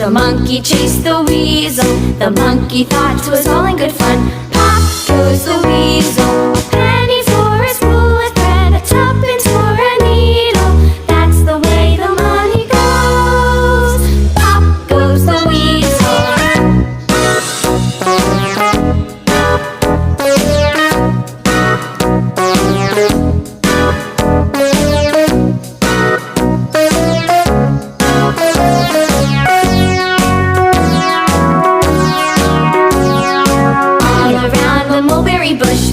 The monkey chased the weasel. The monkey thought 'twas all in good fun. Pop goes the weasel. A penny for a spool of thread, a tuppence for a needle. That's the way the money goes. Pop goes the weasel.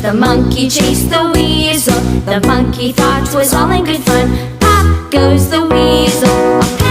The monkey chased the weasel. The monkey thought 'twas all in good fun. Pop goes the weasel.